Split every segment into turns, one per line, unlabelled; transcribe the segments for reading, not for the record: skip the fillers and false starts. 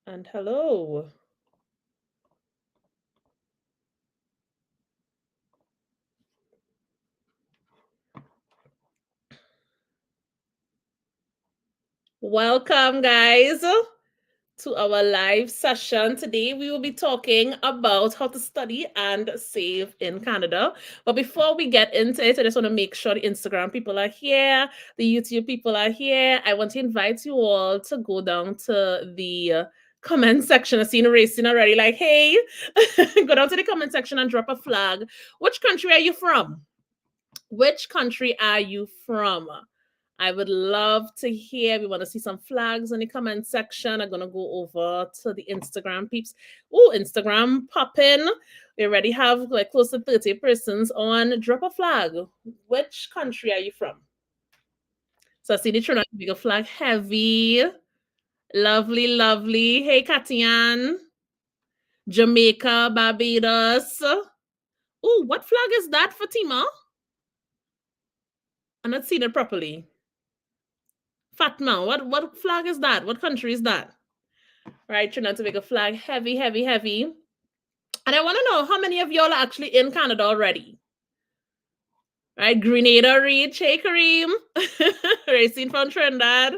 And hello. Welcome, guys, to our live session. Today, we will be talking about how to study and save in Canada. But before we get into it, I just want to make sure the Instagram people are here, the YouTube people are here. I want to invite you all to go down to the comment section. I've seen racing already, like, hey, go down to the comment section and drop a flag. Which country are you from? Which country are you from? I would love to hear. We want to see some flags in the comment section. I'm gonna go over to the Instagram peeps. Oh, Instagram popping. We already have like close to 30 persons on. Drop a flag. Which country are you from? So I see the Trinidad bigger flag heavy. Lovely, lovely. Hey, Katian. Jamaica, Barbados. Oh, what flag is that, Fatima? I'm not seeing it properly. Fatma, what flag is that? What country is that? Right, Trinidad to make a flag heavy, heavy, heavy. And I want to know how many of y'all are actually in Canada already. Right, Grenada reach. Hey, Kareem. Racing from Trinidad.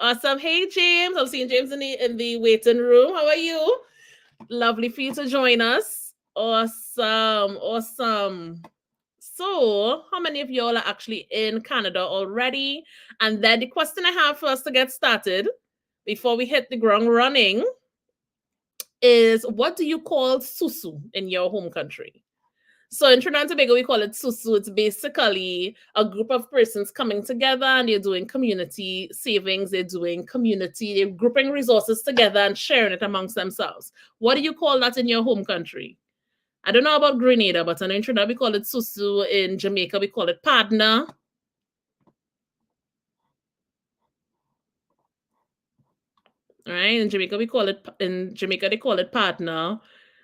Awesome. Hey, James. I'm seeing James in the waiting room. How are you? Lovely for you to join us. Awesome. Awesome. So, how many of y'all are actually in Canada already? And then the question I have for us to get started before we hit the ground running is, what do you call susu in your home country? So in Trinidad and Tobago, we call it susu. It's basically a group of persons coming together and they're doing community savings, they're grouping resources together and sharing it amongst themselves. What do you call that in your home country? I don't know about Grenada, but in Trinidad we call it susu. In Jamaica, we call it partner. Right? In Jamaica they call it partner.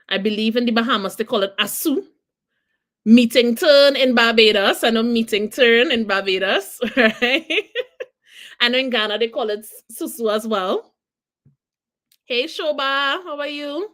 I believe in the Bahamas they call it asu. Meeting turn in Barbados. I know meeting turn in Barbados, right? And in Ghana, they call it susu as well. Hey, Shoba, how are you?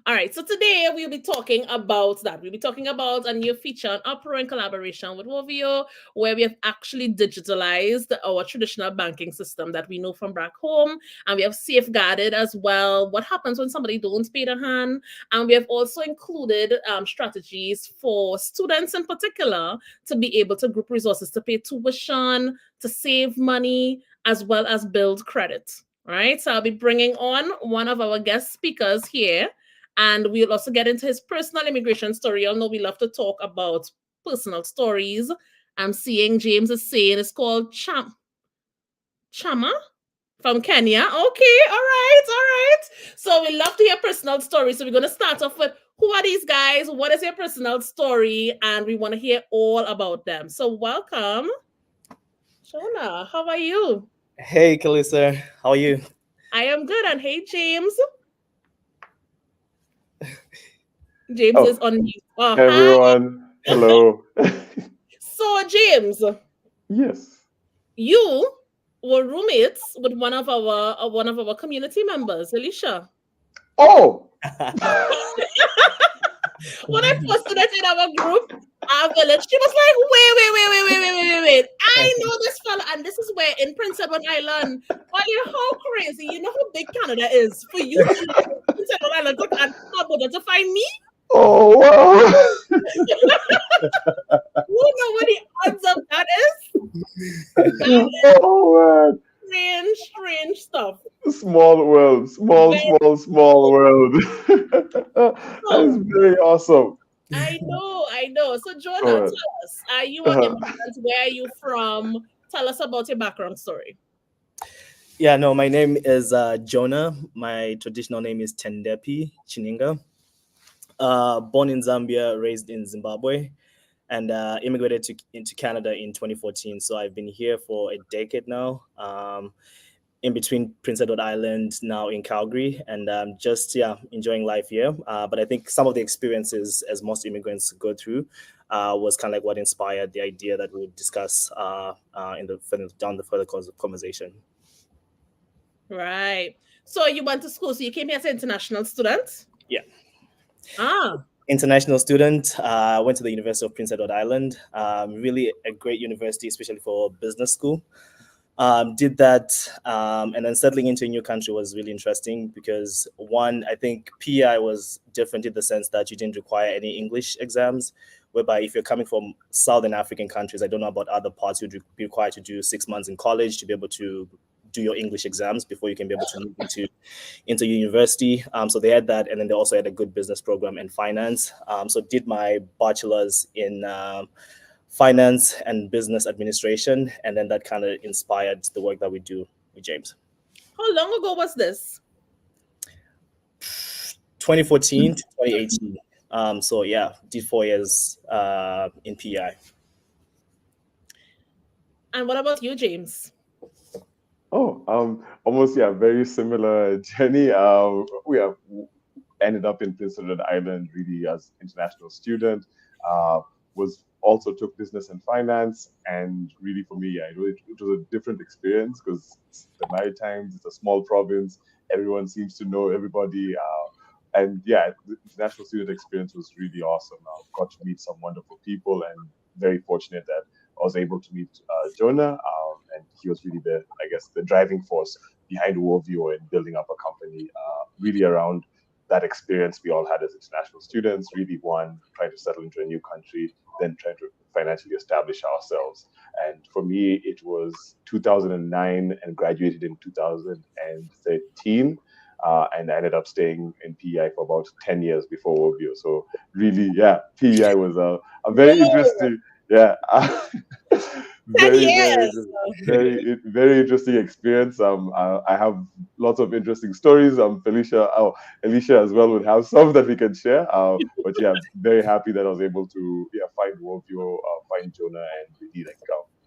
All right, so today we'll be talking about that. We'll be talking about a new feature on UpRow in collaboration with Woveo, where we have actually digitalized our traditional banking system that we know from back home, and we have safeguarded as well what happens when somebody don't pay the hand. And we have also included strategies for students in particular to be able to group resources to pay tuition, to save money, as well as build credit. Right, so I'll be bringing on one of our guest speakers here, and we'll also get into his personal immigration story. Y'all know we love to talk about personal stories. I'm seeing James is saying it's called Chama from Kenya. Okay, all right, all right. So we love to hear personal stories. So we're going to start off with, who are these guys? What is your personal story? And we want to hear all about them. So welcome. Shona, how are you?
Hey, Kalisa, how are you?
I am good. And hey, James. James is
Oh,
on mute. Oh, hi.
everyone, hello.
So, James,
Yes.
you were roommates with one of our community members, Alicia.
Oh,
When I posted it in our group, our village, she was like, "Wait, wait, wait, wait, wait, wait, wait, wait, wait! I know this fella, and this is where in Prince Edward Island. Are you how crazy? You know how big Canada is for you to leave Prince Edward Island to and to find me?
oh, wow.
You know what the odds of that is? That
Oh,
strange, strange stuff.
man. Small world, small,
Very
small, small world. That's
cool.
very awesome.
I know. So,
All
Jonah,
right.
tell us, are you an
Uh-huh.
immigrant? Where are you from? Tell us about your background story.
Yeah, no, my name is Jonah. My traditional name is Tendepi Chininga. Born in Zambia, raised in Zimbabwe, and immigrated into Canada in 2014. So I've been here for a decade now. In between Prince Edward Island, now in Calgary, and just enjoying life here. But I think some of the experiences, as most immigrants go through, was kind of like what inspired the idea that we'll discuss in the down the further course of conversation.
Right. So you went to school. So you came here as an international student.
Yeah.
Ah,
International student. Went to the University of Prince Edward Island. Really a great university, especially for business school. Did that, and then settling into a new country was really interesting because one, I think PI was different in the sense that you didn't require any English exams. Whereby if you're coming from Southern African countries, I don't know about other parts, you'd be required to do 6 months in college to be able to do your English exams before you can be able to move into university. So they had that, and then they also had a good business program in finance. So did my bachelor's in finance and business administration, and then that kind of inspired the work that we do with James.
how long ago was this?
2014 to 2018. So yeah, did 4 years in PI.
And what about you, James?
Oh, almost, yeah, very similar journey. We have ended up in Prince Edward Island really as international student. Uh, was also took business and finance, and really for me, yeah, it was a different experience because it's the Maritimes. It's a small province. Everyone seems to know everybody. And yeah, the international student experience was really awesome. I got to meet some wonderful people, and very fortunate that I was able to meet Jonah, and he was really I guess, the driving force behind Woveo and building up a company, really around that experience we all had as international students. Really, one, trying to settle into a new country, then trying to financially establish ourselves. And for me, it was 2009 and graduated in 2013. And I ended up staying in PEI for about 10 years before Woveo. So really, yeah, PEI was a very
Whoa,
interesting, yeah,
10
very,
years.
very interesting experience. I have lots of interesting stories. Alicia as well would have some that we can share. But yeah, very happy that I was able to, yeah, find Woveo, find Jonah, and really like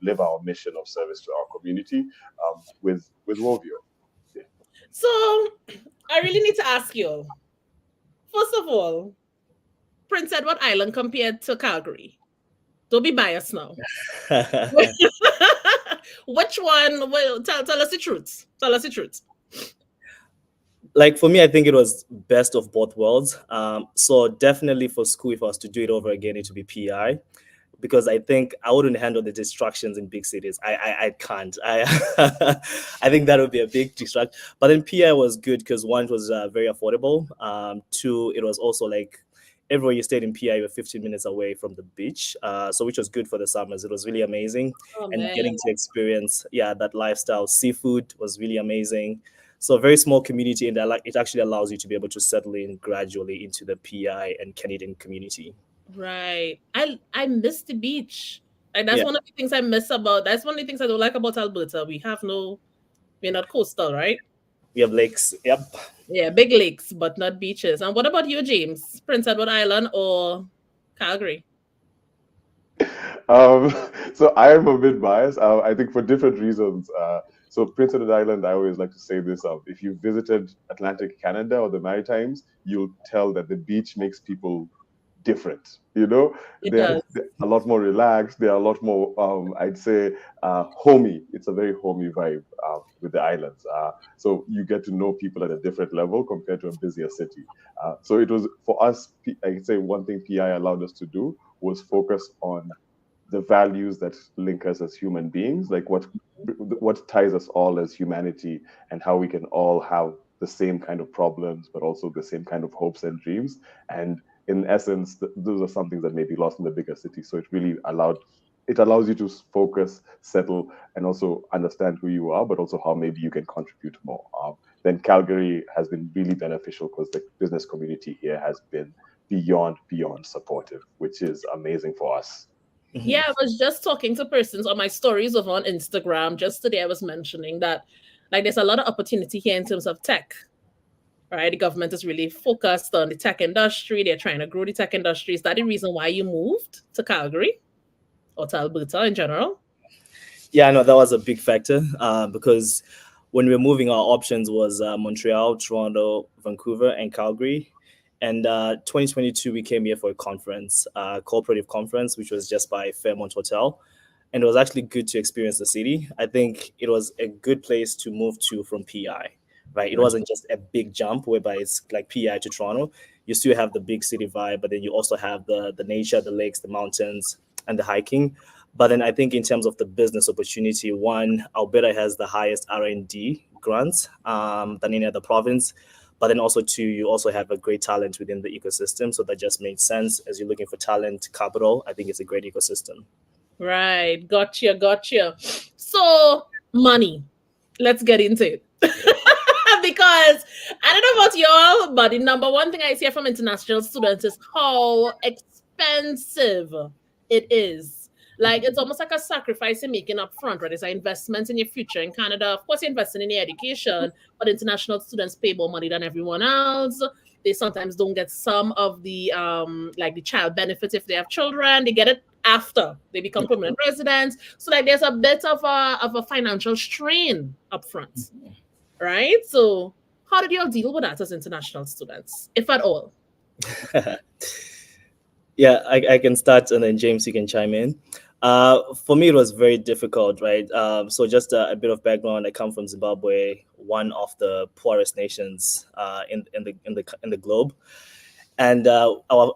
live our mission of service to our community, with Woveo. Yeah.
So I really need to ask you, first of all, Prince Edward Island compared to Calgary. Don't be biased now. Which one? Well, tell us the truth. Tell us the truth.
Like for me, I think it was best of both worlds. So definitely for school, if I was to do it over again, it would be PI because I think I wouldn't handle the distractions in big cities. I can't. I think that would be a big distraction. But then PI was good because one, it was very affordable. Two, it was also like everywhere you stayed in PI, you were 15 minutes away from the beach. So which was good for the summers. It was really amazing,
Oh
and
man.
getting to experience, yeah, that lifestyle. Seafood was really amazing. So a very small community, and it actually allows you to be able to settle in gradually into the PI and Canadian community.
Right. I miss the beach. Like that's
Yeah,
one of the things I miss about. That's one of the things I don't like about Alberta. We're not coastal, right?
we have lakes. Yep.
Yeah, big lakes, but not beaches. And what about you, James? Prince Edward Island or Calgary?
Um, so I am a bit biased. I think for different reasons. So Prince Edward Island, I always like to say this: if you visited Atlantic Canada or the Maritimes, you'll tell that the beach makes people different.
It does.
They're a lot more relaxed. They're a lot more, I'd say, homey. It's a very homey vibe with the islands. So you get to know people at a different level compared to a busier city. So it was for us. I'd say one thing PI allowed us to do was focus on the values that link us as human beings, like what ties us all as humanity, and how we can all have the same kind of problems, but also the same kind of hopes and dreams. And in essence, those are some things that may be lost in the bigger city. So it allows you to focus, settle, and also understand who you are, but also how maybe you can contribute more. Then Calgary has been really beneficial because the business community here has been beyond supportive, which is amazing for us.
Yeah,
Mhm.
I was just talking to persons on my stories of on Instagram. Just today I was mentioning that like there's a lot of opportunity here in terms of tech. Right? The government is really focused on the tech industry. They're trying to grow the tech industry. Is that the reason why you moved to Calgary or to Alberta in general?
Yeah, no, that was a big factor because when we were moving, our options was Montreal, Toronto, Vancouver, and Calgary. And 2022, we came here for a conference, cooperative conference, which was just by Fairmont Hotel. And it was actually good to experience the city. I think it was a good place to move to from PI right? It wasn't just a big jump whereby it's like PI to Toronto. You still have the big city vibe, but then you also have the nature, the lakes, the mountains, and the hiking. But then I think in terms of the business opportunity, one, Alberta has the highest R&D grants than any other province. But then also two, you also have a great talent within the ecosystem. So that just makes sense as you're looking for talent, capital. I think it's a great ecosystem.
Right. Gotcha. Gotcha. So, money. Let's get into it. Because I don't know about y'all, but the number one thing I hear from international students is how expensive it is. Like it's almost like a sacrifice you're making up front, right? It's an investment in your future in Canada. Of course, you're investing in your education, but international students pay more money than everyone else. They sometimes don't get some of the like the child benefits if they have children. They get it after they become permanent residents. So like there's a bit of a financial strain up front, right? So how did you all deal with that as international students, if at all?
Yeah, I can start and then James, you can chime in. For me, it was very difficult, right? So just a bit of background. I come from Zimbabwe, one of the poorest nations in the globe, and our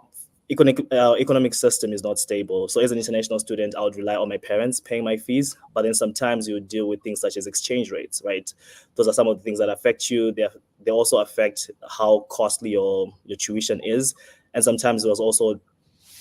economic system is not stable. So as an international student, I would rely on my parents paying my fees, but then sometimes you deal with things such as exchange rates, right? Those are some of the things that affect you. They also affect how costly your tuition is, and sometimes there was also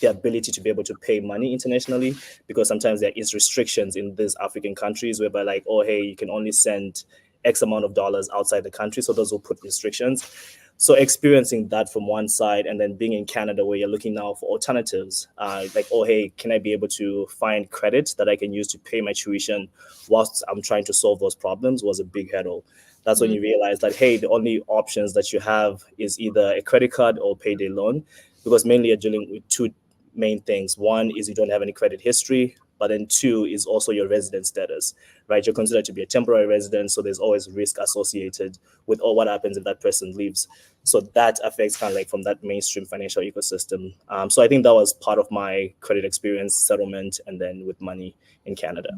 the ability to be able to pay money internationally, because sometimes there is restrictions in these African countries whereby like, oh hey, you can only send X amount of dollars outside the country. So those will put restrictions. So experiencing that from one side, and then being in Canada where you're looking now for alternatives, like, oh hey, can I be able to find credit that I can use to pay my tuition whilst I'm trying to solve those problems, was a big hurdle. That's when you realize that, hey, the only options that you have is either a credit card or payday loan, because mainly you're dealing with two main things. One is you don't have any credit history, but then two is also your resident status, right? You're considered to be a temporary resident, so there's always risk associated with what happens if that person leaves. So that affects kind of like from that mainstream financial ecosystem. So I think that was part of my credit experience, settlement, and then with money in Canada.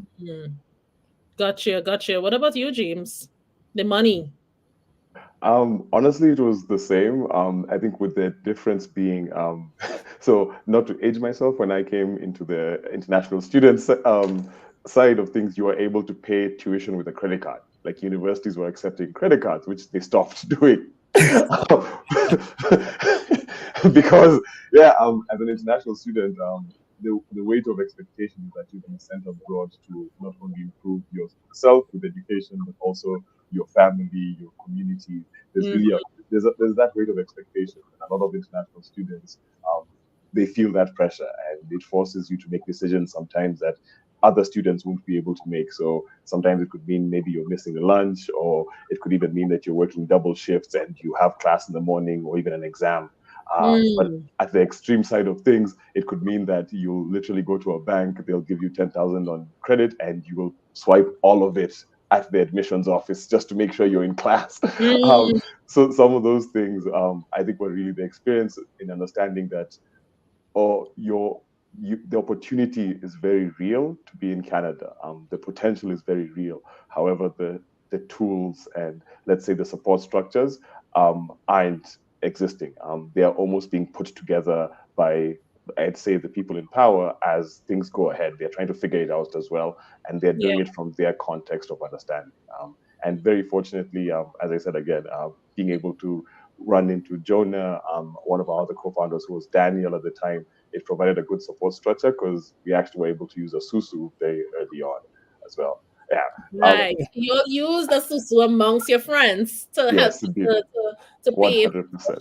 Gotcha, gotcha. What about you, James? The money.
Honestly, it was the same. I think with the difference being, so not to age myself, when I came into the international students side of things, you were able to pay tuition with a credit card. Like universities were accepting credit cards, which they stopped doing. Because as an international student, the weight of expectation is that you're going to send abroad to not only improve yourself with education, but also your family, your community. There's really there's that weight of expectation, and a lot of international students they feel that pressure, and it forces you to make decisions sometimes that other students won't be able to make. So sometimes it could mean maybe you're missing a lunch, or it could even mean that you're working double shifts and you have class in the morning or even an exam. But at the extreme side of things, it could mean that you literally go to a bank, they'll give you 10,000 on credit, and you will swipe all of it at the admissions office just to make sure you're in class. So some of those things, I think, were really the experience in understanding that, or the opportunity is very real to be in Canada. The potential is very real. However, the tools and, let's say, the support structures aren't existing. They are almost being put together by, I'd say, the people in power as things go ahead. They're trying to figure it out as well, and they're doing it from their context of understanding. And very fortunately, as I said again, being able to run into Jonah, one of our other co-founders, who was Daniel at the time, it provided a good support structure because we actually were able to use a susu very early on as well. Yeah.
Right. You'll use the susu amongst your friends to help
Yes, indeed.
to pay.
100%.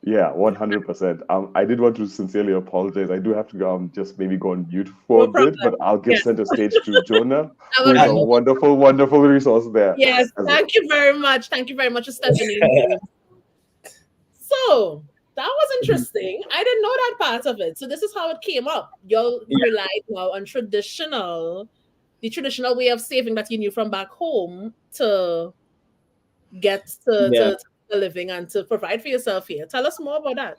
Yeah, 100%. I did want to sincerely apologize. I do have to just maybe go on mute for
No
a bit,
problem.
but I'll give center stage to Jonah,
I
who
will
is a
do.
wonderful, wonderful resource there.
Yes,
as
thank you very much. Thank you very much for stepping in. So that was interesting. I didn't know that part of it. So this is how it came up. Y'all relied now on the traditional way of saving that you knew from back home to get
Yeah.
to a living and to provide for yourself here. Tell us more about that.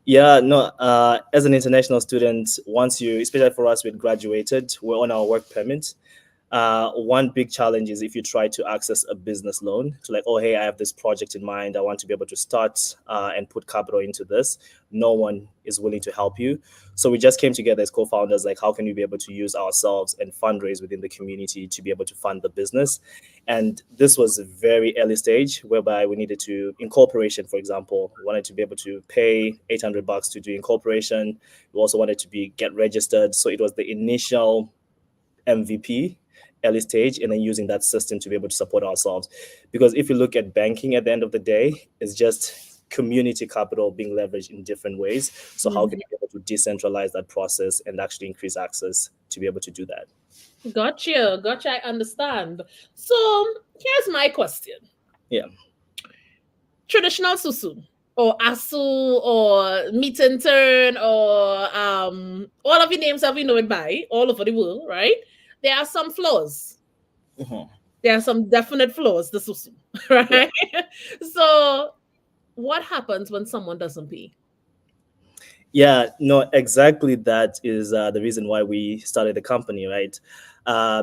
Yeah, no, as an international student, once you, especially for us, we graduated, we're on our work permit. One big challenge is if you try to access a business loan to like, oh, hey, I have this project in mind. I want to be able to start and put capital into this. No one is willing to help you. So we just came together as co-founders, like how can we be able to use ourselves and fundraise within the community to be able to fund the business. And this was a very early stage whereby we needed to incorporation, for example, we wanted to be able to pay $800 to do incorporation. We also wanted to be get registered. So it was the initial MVP, early stage, and then using that system to be able to support ourselves. Because if you look at banking at the end of the day, it's just community capital being leveraged in different ways. So how can you be able to decentralize that process and actually increase access to be able to do that?
Gotcha. Gotcha. I understand. So here's my question.
Yeah.
Traditional susu or asu or meet and turn or all of the names that we know it by all over the world, right? There are some flaws.
Mhm.
There are some definite flaws, the susu, right? So what happens when someone doesn't pay?
Yeah, no, exactly. That is the reason why we started the company, right?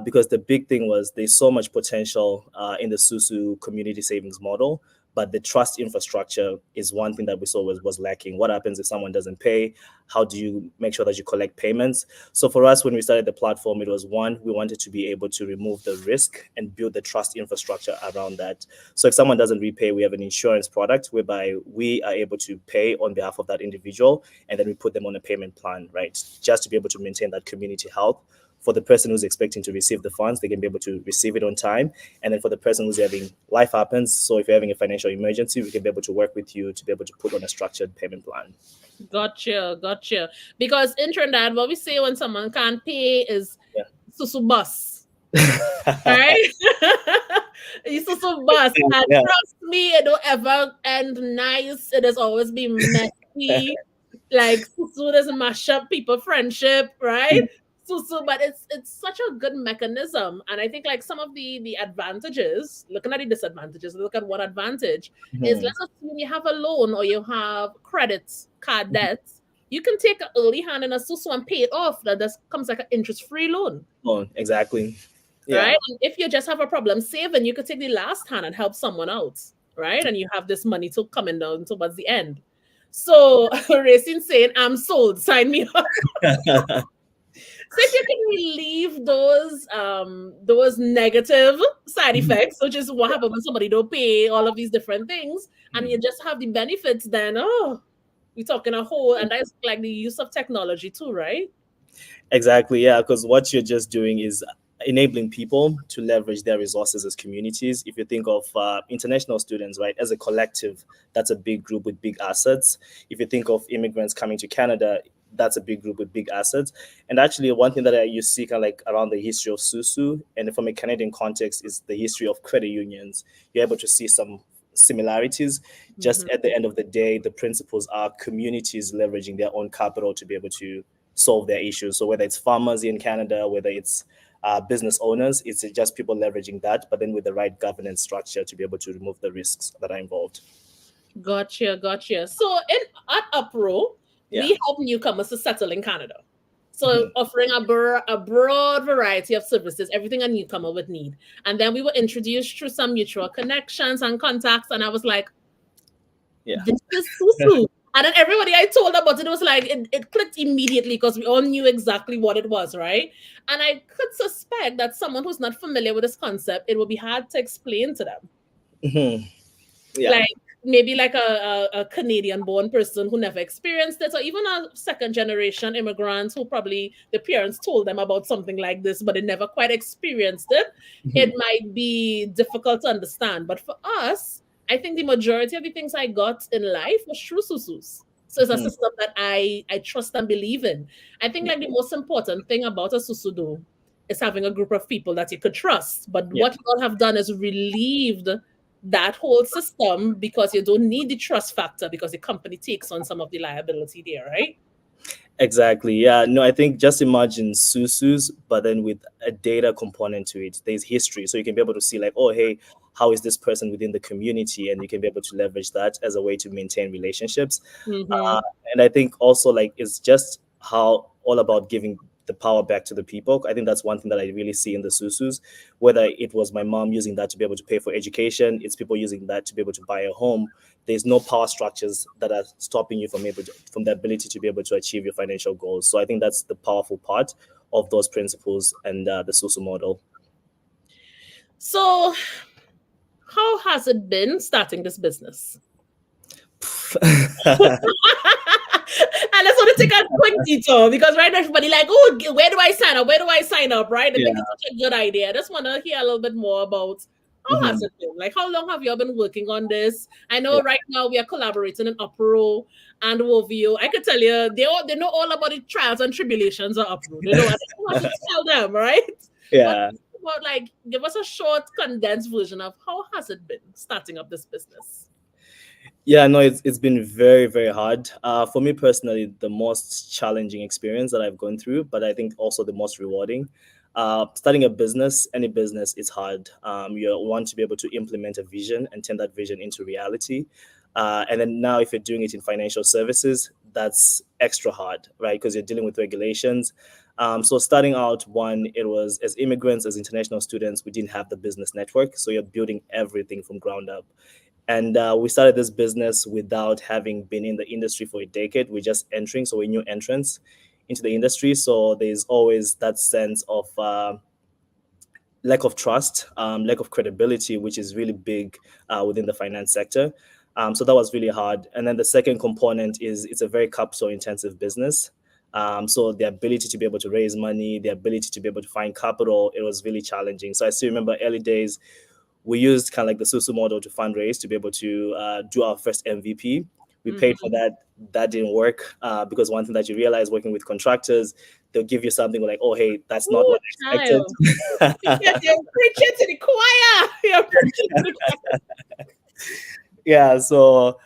Because the big thing was there's so much potential in the Susu community savings model, but the trust infrastructure is one thing that we saw was lacking. What happens if someone doesn't pay? How do you make sure that you collect payments? So for us, when we started the platform, it was one, we wanted to be able to remove the risk and build the trust infrastructure around that. So if someone doesn't repay, we have an insurance product whereby we are able to pay on behalf of that individual, and then we put them on a payment plan, right? Just to be able to maintain that community health. For the person who's expecting to receive the funds, they can be able to receive it on time. And then for the person who's having life happens, so if you're having a financial emergency, we can be able to work with you to be able to put on a structured payment plan.
Gotcha, gotcha. Because in Trinidad, what we say when someone can't pay is
Yeah.
susu bus. Right? It's susu bus. And
Yeah.
trust me, it don't ever end nice. It has always been messy. Like susu doesn't mash up people friendship, right? Susu, but it's such a good mechanism. And I think like some of the advantages, looking at the disadvantages, look at one advantage is
Mhm.
let's assume you have a loan or you have credits, card debts. You can take an early hand in a susu and pay it off. That just comes like an interest-free loan.
Oh, exactly. Yeah.
Right? And if you just have a problem saving, you could take the last hand and help someone out, right? And you have this money to coming down towards the end. So Racing saying, I'm sold, sign me up. So if you can relieve those negative side effects, which is what happens when somebody don't pay, all of these different things, and you just have the benefits, then we're talking a whole, and that's like the use of technology too, right?
Exactly, yeah, because what you're just doing is enabling people to leverage their resources as communities. If you think of international students, right, as a collective, that's a big group with big assets. If you think of immigrants coming to Canada, that's a big group with big assets. And actually, one thing that you see kind of like around the history of Susu, and from a Canadian context, is the history of credit unions. You're able to see some similarities. Just at the end of the day, the principles are communities leveraging their own capital to be able to solve their issues. So whether it's farmers in Canada, whether it's business owners, it's just people leveraging that, but then with the right governance structure to be able to remove the risks that are involved.
Gotcha, gotcha. So at UpRow,
Yeah.
we help newcomers to settle in Canada. So
Mhm.
offering a broad variety of services, everything a newcomer would need. And then we were introduced through some mutual connections and contacts. And I was like,
Yeah.
this is Susu. And then everybody I told about it was like, it clicked immediately because we all knew exactly what it was, right? And I could suspect that someone who's not familiar with this concept, it would be hard to explain to them.
Mhm. Yeah.
Like maybe like a Canadian born person who never experienced it, or even a second generation immigrant who probably the parents told them about something like this, but they never quite experienced it. It
Mhm.
might be difficult to understand. But for us, I think the majority of the things I got in life was through Susus. So it's a
Mhm.
system that I trust and believe in. I think like the most important thing about a Susudo is having a group of people that you could trust. But
Yeah.
what you all have done is relieved that whole system because you don't need the trust factor because the company takes on some of the liability there, right?
Exactly. Yeah. No, I think just imagine Susus, but then with a data component to it. There's history. So you can be able to see, like, oh, hey, how is this person within the community? And you can be able to leverage that as a way to maintain relationships.
Mm-hmm.
And I think also, like, it's just how all about giving the power back to the people. I think that's one thing that I really see in the Susus, whether it was my mom using that to be able to pay for education, it's people using that to be able to buy a home. There's no power structures that are stopping you from the ability to be able to achieve your financial goals. So I think that's the powerful part of those principles and the Susu model.
So, how has it been starting this business? And let's want to take a quick detour because right now everybody like, oh, where do I sign up? Where do I sign up? Right? They think
Yeah.
it's such a good idea. I just want to hear a little bit more about how has
Mhm.
it been? Like, how long have you all been working on this? I know
Yeah.
right now we are collaborating in UpRow and Woveo. I could tell you they know all about the trials and tribulations of UpRow. They know I don't want to tell them, right? But
Yeah.
about like give us a short condensed version of how has it been starting up this business?
Yeah, no, it's been very, very hard. For me personally, the most challenging experience that I've gone through, but I think also the most rewarding. Starting a business, any business, is hard. You want to be able to implement a vision and turn that vision into reality. And then now, if you're doing it in financial services, that's extra hard, right? Because you're dealing with regulations. So starting out, one, it was as immigrants, as international students, we didn't have the business network, so you're building everything from ground up. And we started this business without having been in the industry for a decade. We're just entering, so we're new entrants into the industry. So there's always that sense of lack of trust, lack of credibility, which is really big within the finance sector. So that was really hard. And then the second component is it's a very capital intensive business. So the ability to be able to raise money, the ability to be able to find capital, it was really challenging. So I still remember early days, we used kind of like the Susu model to fundraise to be able to do our first MVP. We paid for
Mhm.
that. That didn't work because one thing that you realize working with contractors, they'll give you something like, "Oh, hey, that's not
Ooh,
what I expected."
child. Yes, you're preaching to the choir. You're preaching to the choir.
Yeah, so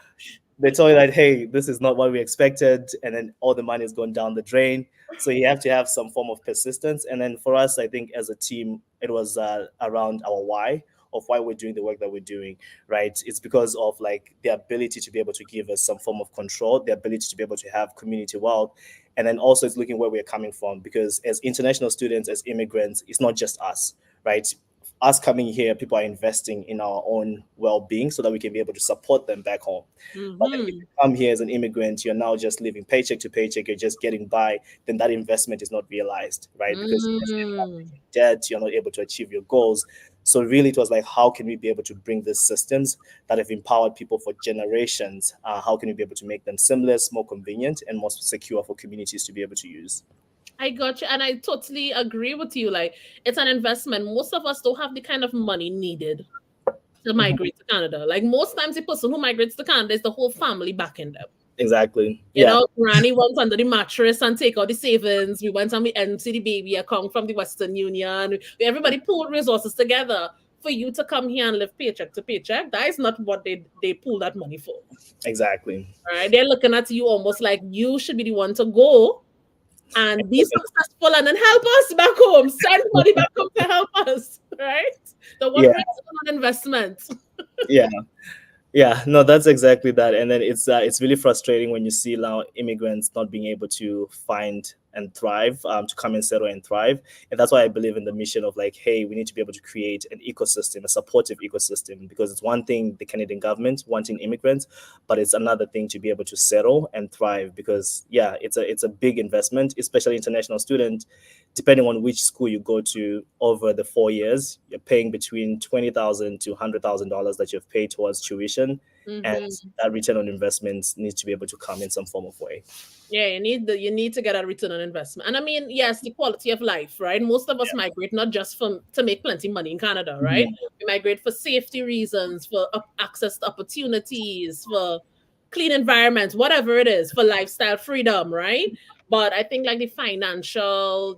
they told you that, hey, this is not what we expected, and then all the money is going down the drain. So you have to have some form of persistence. And then for us, I think as a team, it was around our why of why we're doing the work that we're doing, right? It's because of like the ability to be able to give us some form of control, the ability to be able to have community wealth, and then also it's looking where we're coming from. Because as international students, as immigrants, it's not just us, right? Us coming here, people are investing in our own well-being so that we can be able to support them back home. But then if you
Mhm.
come here as an immigrant, you're now just living paycheck to paycheck, you're just getting by, then that investment is not realized, right? Because you're just ending up
Mm.
in debt, you're not able to achieve your goals. So really it was like, how can we be able to bring these systems that have empowered people for generations? How can we be able to make them seamless, more convenient, and more secure for communities to be able to use?
I got you, and I totally agree with you. Like, it's an investment. Most of us don't have the kind of money needed to
Mhm.
migrate to Canada. Like, most times, the person who migrates to Canada is the whole family backing them.
Exactly.
You
Yeah.
know, Granny went under the mattress and take out the savings. We went and we empty the baby account from the Western Union. Everybody pooled resources together for you to come here and live paycheck to paycheck. That is not what they pool that money for.
Exactly.
All right. They're looking at you almost like you should be the one to go and be successful and then help us back home. Send money back home to help us. Right? The what
Yeah.
return on investment?
Yeah. Yeah, no, that's exactly that. And then it's really frustrating when you see now immigrants not being able to find and thrive, to come and settle and thrive. And that's why I believe in the mission of like, hey, we need to be able to create an ecosystem, a supportive ecosystem, because it's one thing the Canadian government wanting immigrants, but it's another thing to be able to settle and thrive. Because yeah, it's a big investment, especially international student. Depending on which school you go to over the 4 years, you're paying between $20,000 to $100,000 that you've paid towards tuition, and
Hmm.
that return on investment needs to be able to come in some form of way.
Yeah, you need to get a return on investment. And I mean, yes, the quality of life, right? Most of us migrate not just from to make plenty money in Canada, right?
Mhm.
We migrate for safety reasons, for access to opportunities, for clean environments, whatever it is, for lifestyle freedom, right? But I think like the financial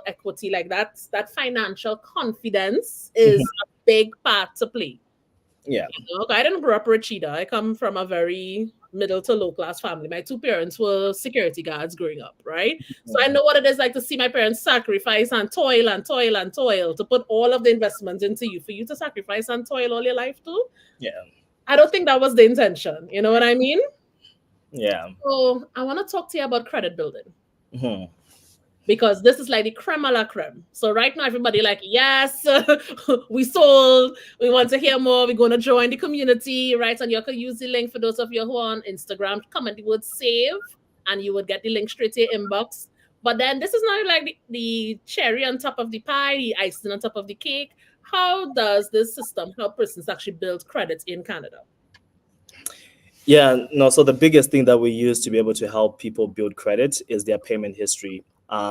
equity, like that financial confidence is
Mhm.
a big part to play.
Yeah.
Look, I didn't grow up rich either. I come from a very middle to low class family. My two parents were security guards growing up, right? So I
Mhm.
know what it is like to see my parents sacrifice and toil and toil and toil to put all of the investments into you for you to sacrifice and toil all your life too.
Yeah.
I don't think that was the intention. You know what I mean?
Yeah.
So I want to talk to you about credit building.
Mhm.
because this is like the creme a la creme. So right now, everybody like, yes, we sold. We want to hear more. We're going to join the community, right? And you can use the link for those of you who are on Instagram. Comment the word save, and you would get the link straight to your inbox. But then this is not like the cherry on top of the pie, the icing on top of the cake. How does this system help persons actually build credit in Canada?
Yeah, no. So the biggest thing that we use to be able to help people build credit is their payment history.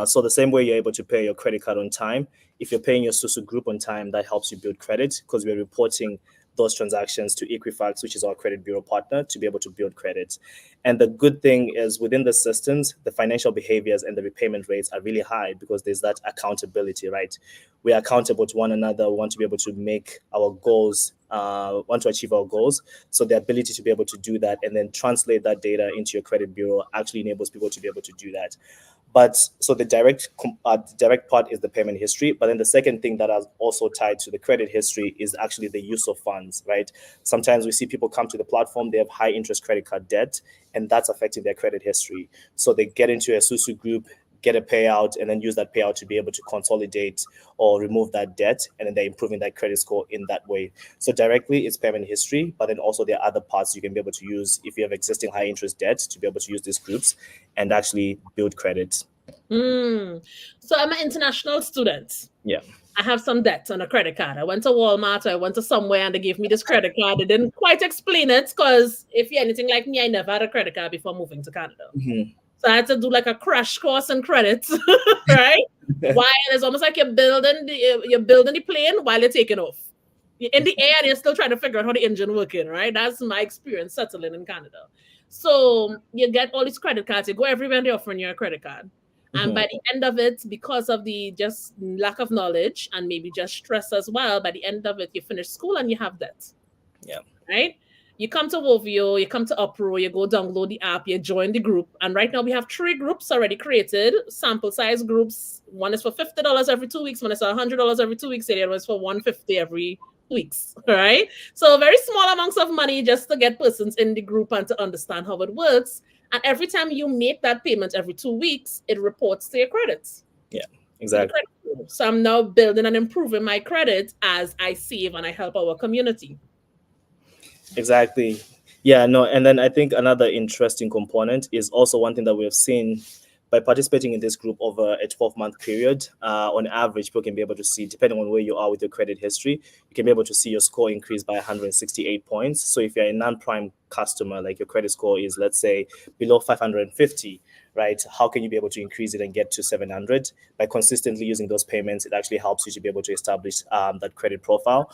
So the same way you're able to pay your credit card on time, if you're paying your Susu group on time, that helps you build credit because we're reporting those transactions to Equifax, which is our credit bureau partner, to be able to build credit. And the good thing is within the systems, the financial behaviors and the repayment rates are really high because there's that accountability, right? We are accountable to one another. We want to be able to make our goals, want to achieve our goals. So the ability to be able to do that and then translate that data into your credit bureau actually enables people to be able to do that. But so the direct part is the payment history. But then the second thing that is also tied to the credit history is actually the use of funds, right? Sometimes we see people come to the platform, they have high interest credit card debt, and that's affecting their credit history. So they get into a Susu group, get a payout, and then use that payout to be able to consolidate or remove that debt, and then they're improving that credit score in that way. So directly it's payment history, but then also there are other parts you can be able to use if you have existing high interest debt to be able to use these groups and actually build credit.
So I'm an international student.
Yeah.
I have some debt on a credit card. I went to Walmart or I went to somewhere and they gave me this credit card. They didn't quite explain it because if you're anything like me, I never had a credit card before moving to Canada. So I had to do like a crash course in credit, right? While it's almost like you're building the plane while you're taking off. You're in the air and you're still trying to figure out how the engine working, right? That's my experience settling in Canada. So you get all these credit cards, you go everywhere and they're offering you a credit card. And by the end of it, because of the just lack of knowledge and maybe just stress as well, by the end of it, you finish school and you have debt.
Yeah.
Right? You come to Woveo, you come to UpRow, you go download the app, you join the group. And right now we have 3 groups already created, sample size groups. One is for $50 every 2 weeks, one is for $100 every 2 weeks, and the other one is for $150 every weeks. Right? So very small amounts of money just to get persons in the group and to understand how it works. And every time you make that payment every 2 weeks, it reports to your credits.
Yeah, exactly.
So I'm now building and improving my credit as I save and I help our community.
Exactly. Yeah, no, and then I think another interesting component is also one thing that we have seen by participating in this group over a 12-month period. On average, people can be able to see, depending on where you are with your credit history, you can be able to see your score increase by 168 points. So if you're a non-prime customer, like your credit score is, let's say, below 550, right? How can you be able to increase it and get to 700? By consistently using those payments, it actually helps you to be able to establish that credit profile.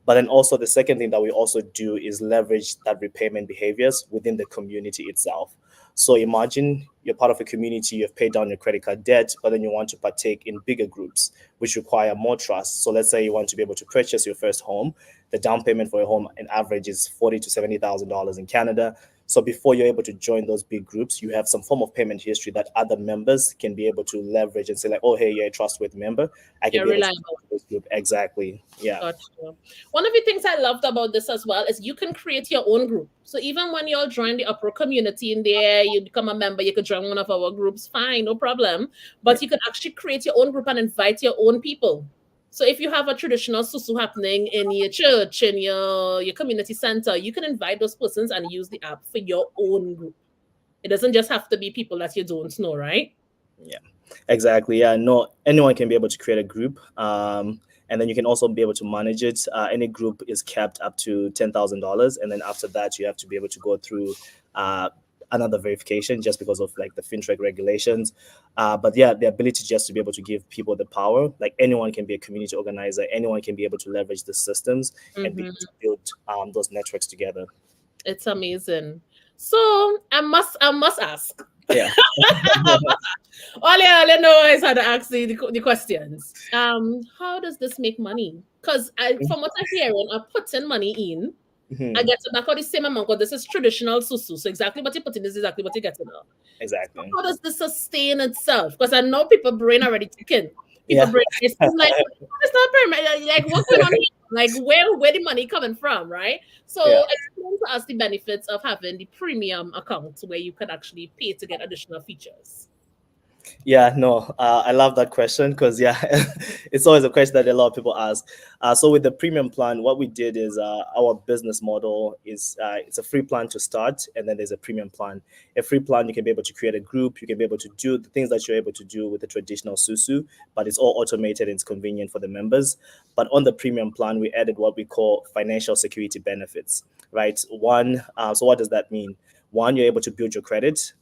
But then also the second thing that we also do is leverage that repayment behaviors within the community itself. So imagine you're part of a community, you've paid down your credit card debt, but then you want to partake in bigger groups, which require more trust. So let's say you want to be able to purchase your first home. The down payment for a home in average is $40,000 to $70,000 in Canada. So before you're able to join those big groups, you have some form of payment history that other members can be able to leverage and say like, oh, hey, you're a trustworthy member. I can be able to join this group. Exactly. Yeah.
Gotcha. One of the things I loved about this as well is you can create your own group. So even when you all join the UpRow community in there, you become a member, you could join one of our groups, fine, no problem. But you can actually create your own group and invite your own people. So if you have a traditional susu happening in your church, in your community center, you can invite those persons and use the app for your own group. It doesn't just have to be people that you don't know, right?
Yeah, exactly. Yeah, no, anyone can be able to create a group. And then you can also be able to manage it. Any group is capped up to $10,000. And then after that, you have to be able to go through another verification just because of like the FinTrack regulations. But yeah, the ability just to be able to give people the power, like anyone can be a community organizer, anyone can be able to leverage the systems and be able to build those networks together.
It's amazing. So I must ask.
Yeah.
all I know is how to ask the questions. How does this make money? Because from what I'm hearing, I put in money in. I get back out the same amount because this is traditional susu. So exactly what you put in is exactly what you get now.
Exactly.
So how does this sustain itself? Because I know people brain already ticking. People brain it's like it's not permanent. Like what's going on here? Like where the money coming from, right? So explain to us the benefits of having the premium account where you can actually pay to get additional features.
Yeah, no, I love that question because yeah, it's always a question that a lot of people ask. So with the premium plan, what we did is our business model is it's a free plan to start, and then there's a premium plan. A free plan, you can be able to create a group, you can be able to do the things that you're able to do with the traditional Susu, but it's all automated and it's convenient for the members. But on the premium plan, we added what we call financial security benefits, right? One, so what does that mean? One, you're able to build your credit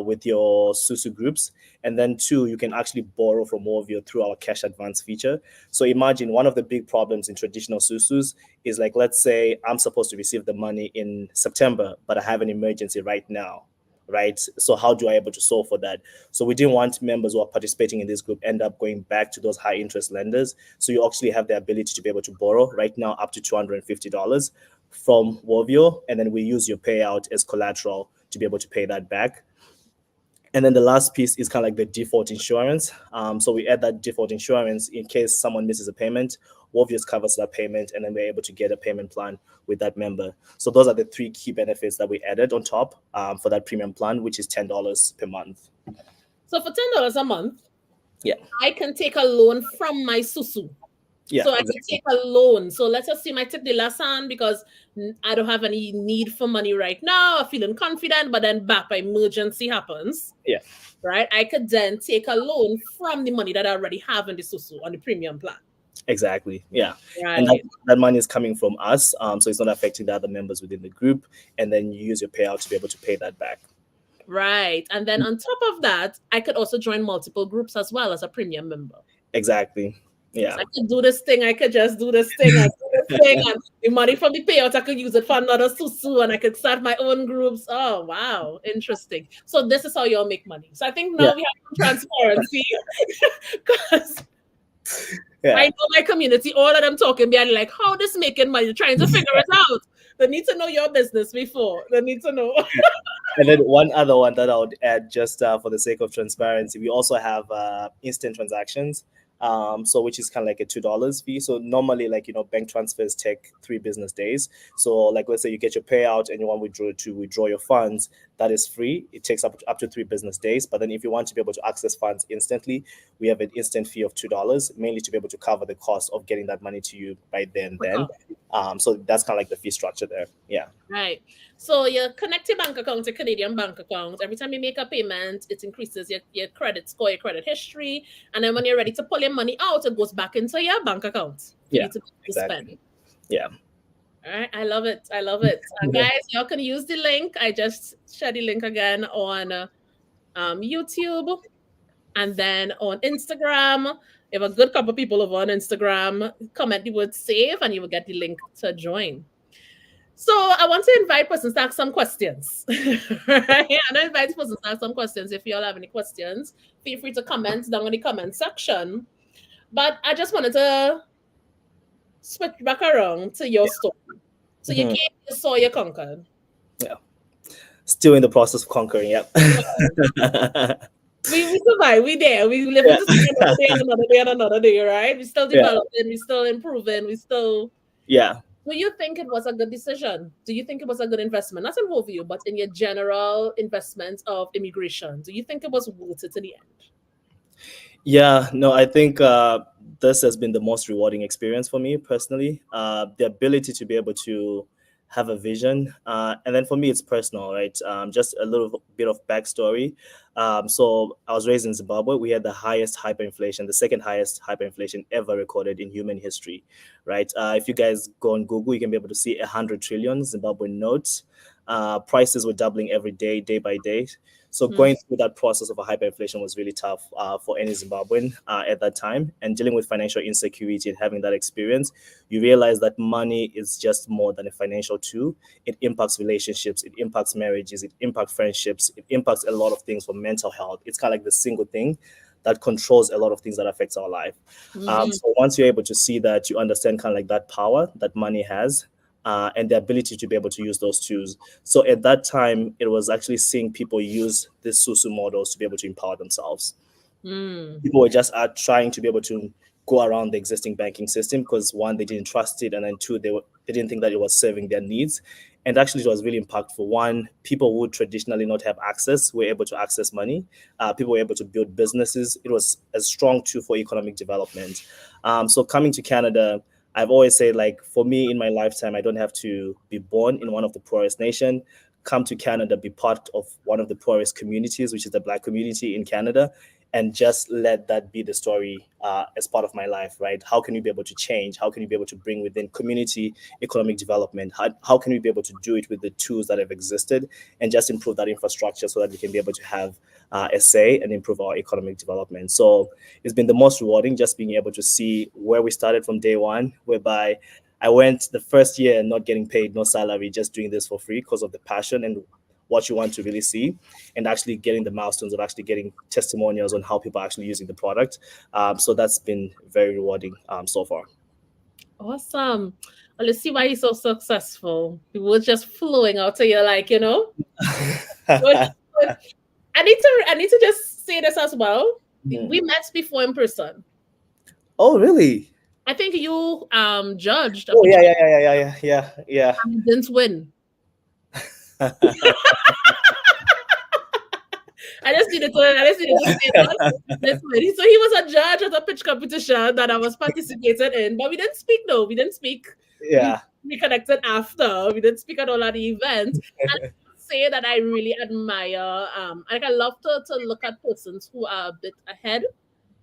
with your Susu groups, and then two, you can actually borrow from Woveo through our cash advance feature. So imagine one of the big problems in traditional Susus is like, let's say I'm supposed to receive the money in September, but I have an emergency right now. Right. So how do I able to solve for that? So we didn't want members who are participating in this group end up going back to those high interest lenders. So you actually have the ability to be able to borrow right now up to $250 from Woveo, and then we use your payout as collateral to be able to pay that back. And then the last piece is kind of like the default insurance. So we add that default insurance in case someone misses a payment. Wolvius covers that payment, and then we're able to get a payment plan with that member. So those are the three key benefits that we added on top for that premium plan, which is $10 per month.
So for $10 a month,
Yeah,
I can take a loan from my Susu.
yeah,
So I can
exactly.
take a loan. So let's assume I take the Lasan because I don't have any need for money right now. I'm feeling confident, but then BAP emergency happens,
Yeah,
right? I could then take a loan from the money that I already have in the Susu on the premium plan.
exactly. Yeah. And
Right.
that money is coming from us. So it's not affecting the other members within the group. And then you use your payout to be able to pay that back.
Right. And then on top of that, I could also join multiple groups as well as a premium member.
Exactly. Yeah.
So I could do this thing, I could just do this thing and do this thing, and the money from the payout, I could use it for another Susu, and I could start my own groups. Oh, wow. Interesting. So this is how y'all make money. So I think
Yeah.
now we have some transparency because I
Yeah.
know my community, all of them talking behind like, how this making money, trying to figure it out. They need to know your business before. They need to know.
And then one other one that I would add, just for the sake of transparency, we also have instant transactions. So which is kind of like a $2 fee. So normally, like bank transfers take 3 business days. So like let's say you get your payout and you want to withdraw your funds, that is free. It takes up to 3 business days. But then if you want to be able to access funds instantly, we have an instant fee of $2, mainly to be able to cover the cost of getting that money to you right there and then. So that's kind of like the fee structure there. Yeah.
Right. So you connect your bank account to Canadian bank account. Every time you make a payment, it increases your credit score, your credit history. And then when you're ready to pull your money out, it goes back into your bank account for
Yeah,
you to
exactly.
spend.
Yeah.
All right. I love it. I love it. And guys, y'all can use the link. I just shared the link again on YouTube and then on Instagram. If a good couple people over on Instagram, comment the word save and you will get the link to join. So I want to invite persons to ask some questions. Right? And I invite persons to ask some questions. If you all have any questions, feel free to comment down in the comment section. But I just wanted to switch back around to your story. So you
Mhm.
came, you saw, you conquered.
Yeah. Still in the process of conquering. Yep.
We survive. We there. We live
Yeah.
to see another day and another day and another day, right? We still
Yeah.
developing. We still improving. We still.
Yeah.
Do you think it was a good decision? Do you think it was a good investment? Not in Woveo, but in your general investment of immigration. Do you think it was worth it in the end?
Yeah, no, I think this has been the most rewarding experience for me personally. The ability to be able to have a vision. And then for me, it's personal, right? Just a little bit of backstory. So I was raised in Zimbabwe. We had the highest hyperinflation, the second highest hyperinflation ever recorded in human history, right? If you guys go on Google, you can be able to see 100 trillion Zimbabwean notes. Prices were doubling every day, day by day. So
Mm,
going through that process of a hyperinflation was really tough for any Zimbabwean at that time. And dealing with financial insecurity and having that experience, you realize that money is just more than a financial tool. It impacts relationships, it impacts marriages, it impacts friendships, it impacts a lot of things for mental health. It's kind of like the single thing that controls a lot of things that affects our life.
mhm,
So once you're able to see that, you understand kind of like that power that money has. And the ability to be able to use those tools. So at that time, it was actually seeing people use these SUSU models to be able to empower themselves.
mm,
People were just trying to be able to go around the existing banking system because one, they didn't trust it, and then two, they didn't think that it was serving their needs. And actually, it was really impactful. One, people would traditionally not have access were able to access money. People were able to build businesses. It was a strong tool for economic development. So coming to Canada, I've always said, like, for me in my lifetime, I don't have to be born in one of the poorest nation. Come to Canada, be part of one of the poorest communities, which is the Black community in Canada, and just let that be the story as part of my life, right? How can we be able to change? How can we be able to bring within community economic development? How can we be able to do it with the tools that have existed and just improve that infrastructure so that we can be able to have a say and improve our economic development? So it's been the most rewarding just being able to see where we started from day one, whereby I went the first year not getting paid, no salary, just doing this for free because of the passion and what you want to really see, and actually getting the milestones of actually getting testimonials on how people are actually using the product. So that's been very rewarding so far.
Awesome. Well, let's see why you're so successful. People were just flowing out to you, like, you know. But I need to just say this as well. We met before in person.
Oh, really?
I think you judged a
Oh,
picture
yeah.
and you didn't win. I just needed to say that. Didn't win. So he was a judge at a pitch competition that I was participating in, but we didn't speak. No, we didn't speak.
Yeah.
We connected after. We didn't speak at all at the event. And I say that I really admire. Like I love to look at persons who are a bit ahead,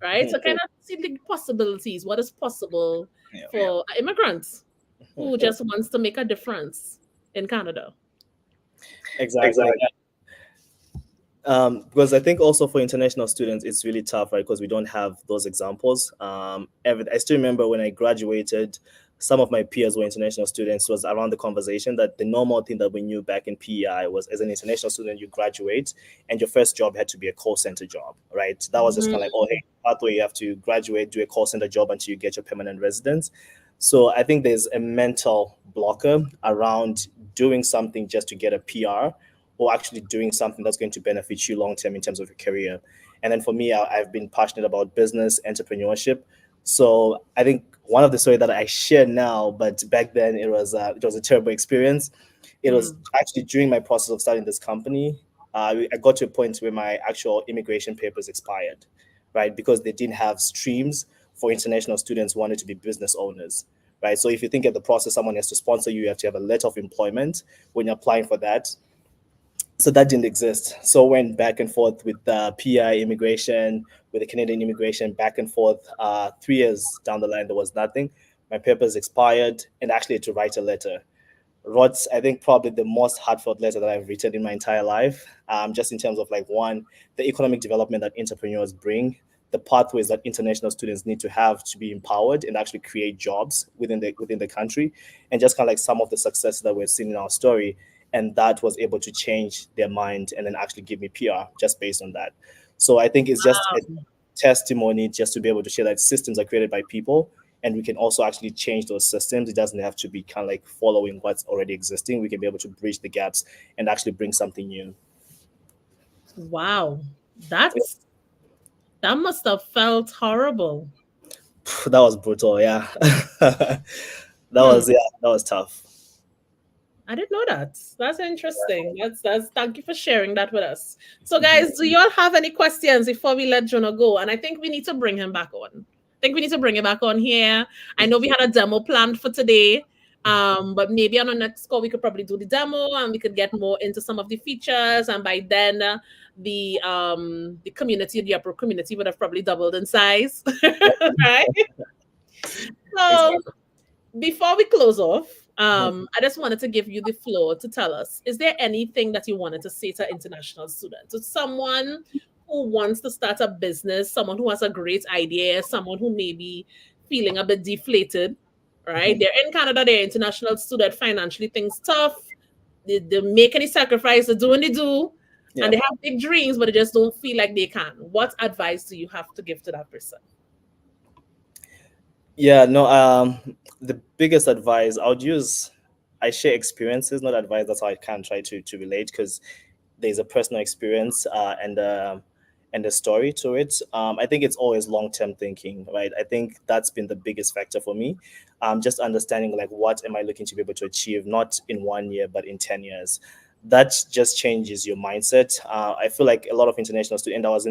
right? So kind of see the possibilities. What is possible for immigrants who just wants to make a difference in Canada.
Exactly. Because I think also for international students, it's really tough, right? Because we don't have those examples. I still remember when I graduated, some of my peers were international students. Was around the conversation that the normal thing that we knew back in PEI was, as an international student, you graduate and your first job had to be a call center job, right? That was just kind of like, oh, hey, pathway, you have to graduate, do a call center job until you get your permanent residence. So I think there's a mental blocker around doing something just to get a PR, or actually doing something that's going to benefit you long term in terms of your career. And then for me, I've been passionate about business entrepreneurship. So I think one of the story that I share now, but back then it was a terrible experience. It was actually during my process of starting this company. I got to a point where my actual immigration papers expired, right? Because they didn't have streams for international students who wanted to be business owners, right? So if you think of the process, someone has to sponsor you, you have to have a letter of employment when you're applying for that. So that didn't exist. So went back and forth with the PI immigration, with the Canadian immigration, back and forth. 3 years down the line, there was nothing. My papers expired, and actually had to write a letter. Wrote, I think, probably the most heartfelt letter that I've written in my entire life. Just in terms of, like, one, the economic development that entrepreneurs bring, the pathways that international students need to have to be empowered and actually create jobs within the country, and just kind of like some of the successes that we've seen in our story. And that was able to change their mind and then actually give me PR just based on that. So I think it's just a testimony just to be able to share that systems are created by people, and we can also actually change those systems. It doesn't have to be kind of like following what's already existing. We can be able to bridge the gaps and actually bring something new.
Wow. That must have felt horrible.
That was brutal, yeah. that was tough.
I didn't know that. That's interesting. That's thank you for sharing that with us. So guys, do y'all have any questions before we let Jonah go? And I think we need to bring him back on. I think we need to bring him back on here. I know we had a demo planned for today. But maybe on our next call we could probably do the demo and we could get more into some of the features. And by then the community, the UpRow community would have probably doubled in size. Right? So before we close off, I just wanted to give you the floor to tell us, is there anything that you wanted to say to international students, to someone who wants to start a business, someone who has a great idea, someone who may be feeling a bit deflated, right? They're in Canada, they're international student, financially things tough, they make any sacrifice, they do what they do, and they have big dreams, but they just don't feel like they can. What advice do you have to give to that person?
Yeah, no, the biggest advice I share experiences, not advice. That's how I can try to relate, because there's a personal experience, and and the story to it. I think it's always long term thinking, right? I think that's been the biggest factor for me. Just understanding like what am I looking to be able to achieve, not in 1 year, but in 10 years. That just changes your mindset. I feel like a lot of international students, and I was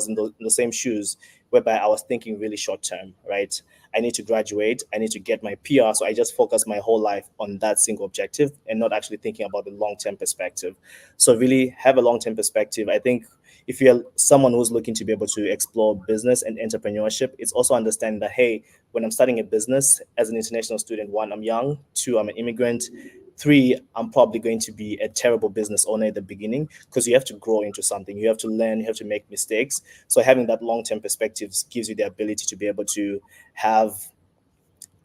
in the same shoes, whereby I was thinking really short term, right? I need to graduate, I need to get my PR. So I just focus my whole life on that single objective and not actually thinking about the long term perspective. So really have a long term perspective. I think if you're someone who's looking to be able to explore business and entrepreneurship, it's also understanding that hey, when I'm starting a business as an international student, one, I'm young, two, I'm an immigrant, three, I'm probably going to be a terrible business owner at the beginning because you have to grow into something, you have to learn, you have to make mistakes. So having that long-term perspective gives you the ability to be able to have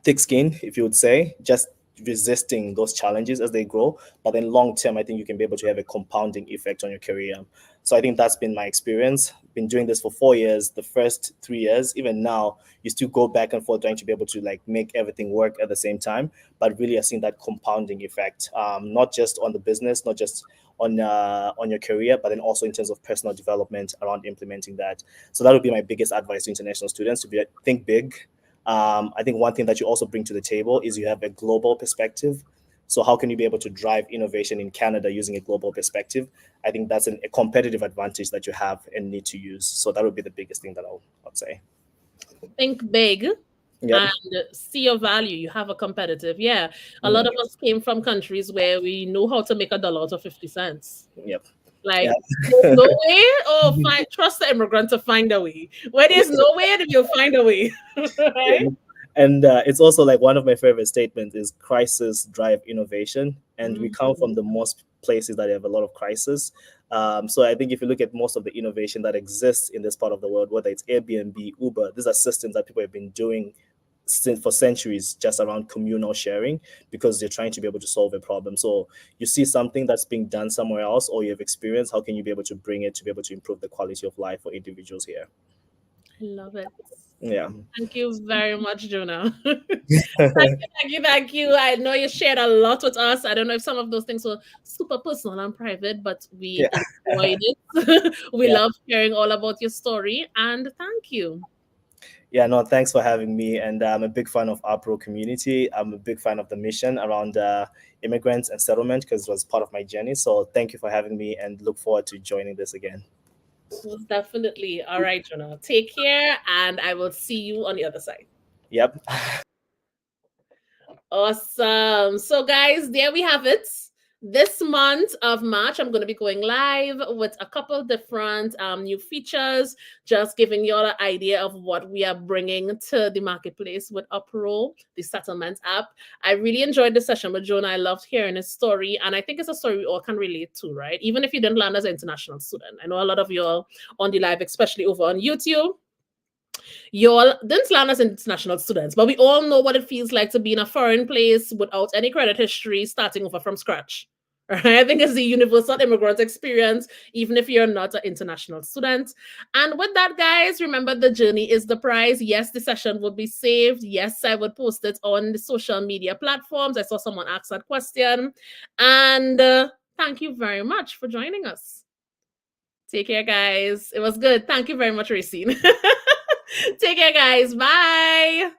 thick skin, if you would say, just resisting those challenges as they grow. But then long term, I think you can be able to have a compounding effect on your career. So I think that's been my experience. Been doing this for 4 years. The first 3 years, even now, you still go back and forth trying to be able to like make everything work at the same time. But really, I've seen that compounding effect, not just on the business, not just on your career, but then also in terms of personal development around implementing that. So that would be my biggest advice to international students: to be think big. I think one thing that you also bring to the table is you have a global perspective. So how can you be able to drive innovation in Canada using a global perspective? I think that's a competitive advantage that you have and need to use. So that would be the biggest thing that I'd say.
Think big
Yep.
and see your value. You have a competitive. Yeah. A lot
Mm,
of us came from countries where we know how to make a dollar out of 50 cents.
yep. Yeah.
Like, there's no way. Oh, trust the immigrant to find a way. Where there's no way, then you'll find a way. Right?
And it's also like one of my favorite statements is crisis drive innovation, and we come from
Mhm.
the most places that have a lot of crisis. So I think if you look at most of the innovation that exists in this part of the world, whether it's Airbnb, Uber, these are systems that people have been doing since for centuries, just around communal sharing, because they're trying to be able to solve a problem. So you see something that's being done somewhere else, or you have experience, how can you be able to bring it to be able to improve the quality of life for individuals here?
I love it.
Yeah.
Thank you very much, Jonah. Thank you. I know you shared a lot with us. I don't know if some of those things were super personal and private, but we
Yeah.
enjoyed it. We
Yeah.
love hearing all about your story, and thank you.
Yeah, no, thanks for having me. And I'm a big fan of UpRow community. I'm a big fan of the mission around immigrants and settlement because it was part of my journey. So thank you for having me and look forward to joining this again.
Most definitely. All right, Jonah. Take care, and I will see you on the other side.
Yep.
Awesome. So, guys, there we have it. This month of March, I'm going to be going live with a couple different new features, just giving you all an idea of what we are bringing to the marketplace with UpRow, the settlement app. I really enjoyed the session with Jonah. I loved hearing his story, and I think it's a story we all can relate to, right? Even if you didn't land as an international student. I know a lot of you all on the live, especially over on YouTube, you all didn't land as international students, but we all know what it feels like to be in a foreign place without any credit history, starting over from scratch. Right? I think it's the universal immigrant experience, even if you're not an international student. And with that, guys, remember the journey is the prize. Yes, the session would be saved. Yes, I would post it on the social media platforms. I saw someone ask that question. And thank you very much for joining us. Take care, guys. It was good. Thank you very much, Racine. Take care, guys. Bye.